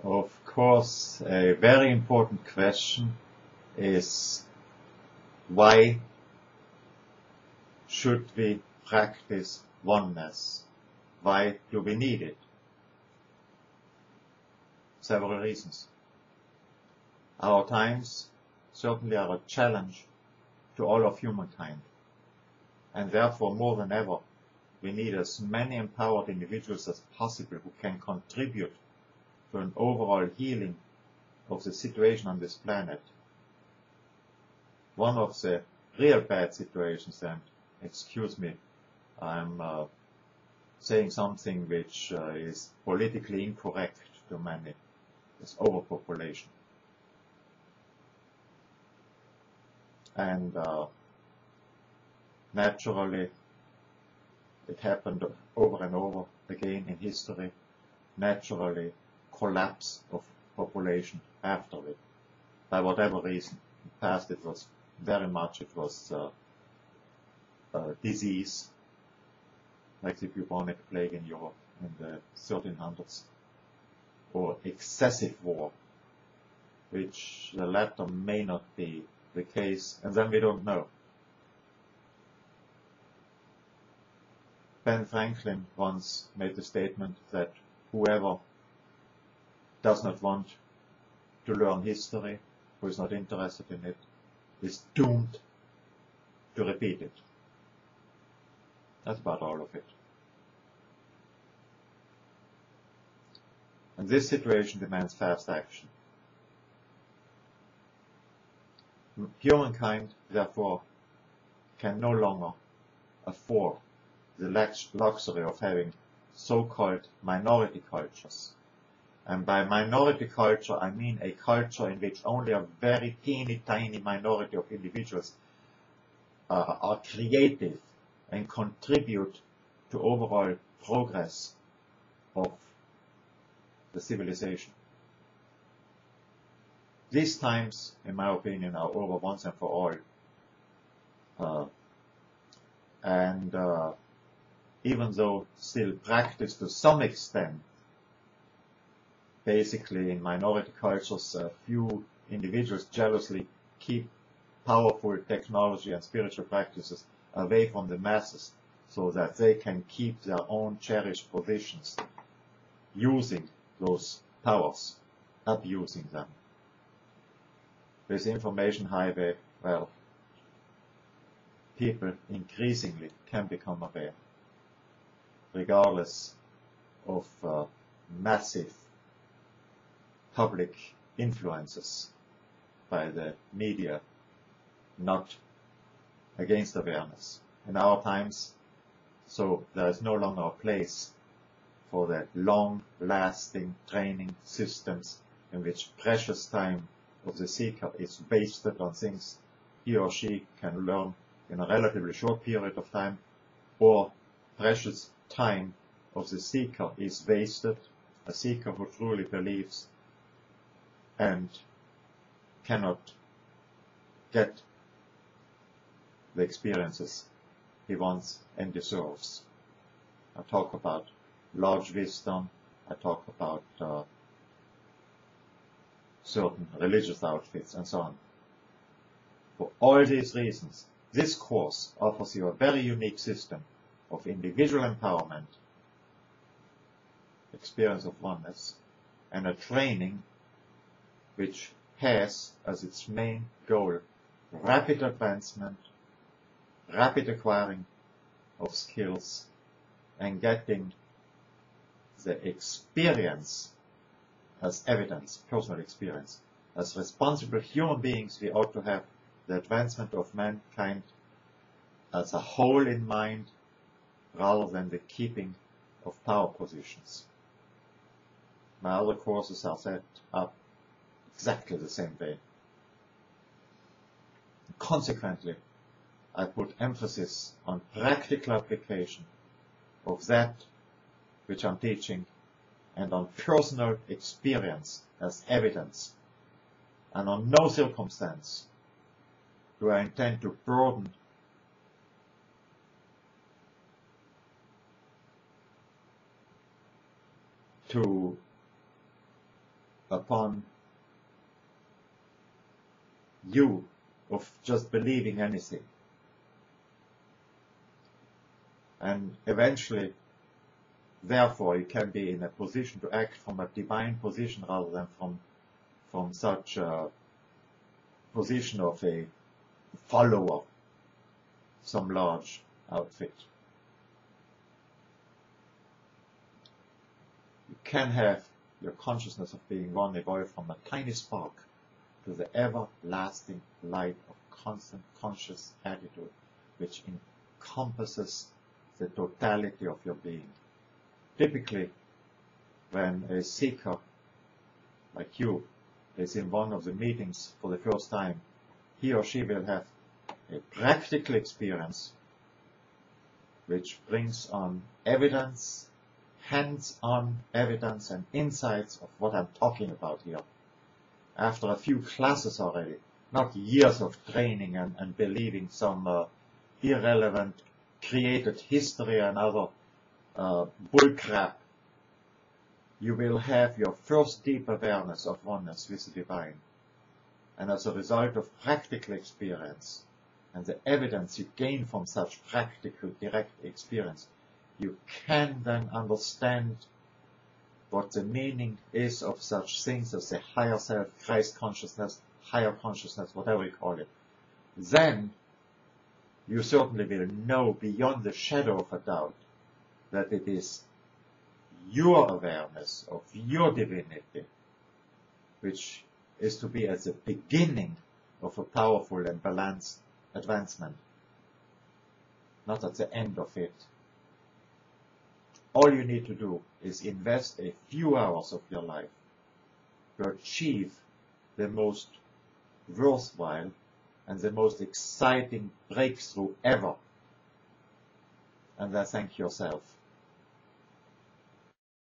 Of course, a very important question is why should we practice oneness? Why do we need it? Several reasons. Our times certainly are a challenge to all of humankind, and therefore more than ever we need as many empowered individuals as possible who can contribute to an overall healing of the situation on this planet. One of the real bad situations, and excuse me, I'm saying something which is politically incorrect to many, is overpopulation. And naturally, it happened over and over again in history. Naturally, collapse of population after it, by whatever reason. In the past it was very much, disease, like the bubonic plague in Europe in the 1300s, or excessive war, which the latter may not be the case, and then we don't know. Ben Franklin once made the statement that whoever does not want to learn history, who is not interested in it, is doomed to repeat it. That's about all of it. And this situation demands fast action. Humankind, therefore, can no longer afford the luxury of having so-called minority cultures. And by minority culture, I mean a culture in which only a very teeny tiny minority of individuals are creative and contribute to overall progress of the civilization. These times, in my opinion, are over once and for all. Even though still practiced to some extent, basically in minority cultures, a few individuals jealously keep powerful technology and spiritual practices away from the masses so that they can keep their own cherished positions, using those powers, abusing them. This information highway, well, people increasingly can become aware, regardless of massive public influences by the media, not against awareness. In our times, so there is no longer a place for the long-lasting training systems in which precious time of the seeker is wasted on things he or she can learn in a relatively short period of time, or precious time of the seeker is wasted, a seeker who truly believes and cannot get the experiences he wants and deserves. I talk about large wisdom, I talk about certain religious outfits and so on. For all these reasons, this course offers you a very unique system of individual empowerment, experience of oneness, and a training which has as its main goal rapid advancement, rapid acquiring of skills, and getting the experience as evidence, personal experience. As responsible human beings, we ought to have the advancement of mankind as a whole in mind, rather than the keeping of power positions. My other courses are set up exactly the same way. Consequently, I put emphasis on practical application of that which I'm teaching, and on personal experience as evidence, and on no circumstance do I intend to broaden to upon you of just believing anything. And eventually, therefore, you can be in a position to act from a divine position rather than from such a position of a follower, some large outfit. You can have your consciousness of being one evolve from a tiny spark to the everlasting light of constant conscious attitude, which encompasses the totality of your being. Typically, when a seeker like you is in one of the meetings for the first time, he or she will have a practical experience which brings on evidence, hands-on evidence and insights of what I'm talking about here. After a few classes already, not years of training and believing some irrelevant created history and other bullcrap, you will have your first deep awareness of oneness with the divine. And as a result of practical experience and the evidence you gain from such practical, direct experience, you can then understand what the meaning is of such things as the higher self, Christ consciousness, higher consciousness, whatever you call it. Then you certainly will know beyond the shadow of a doubt that it is your awareness of your divinity which is to be at the beginning of a powerful and balanced advancement, not at the end of it. All you need to do is invest a few hours of your life to achieve the most worthwhile and the most exciting breakthrough ever. And then thank yourself.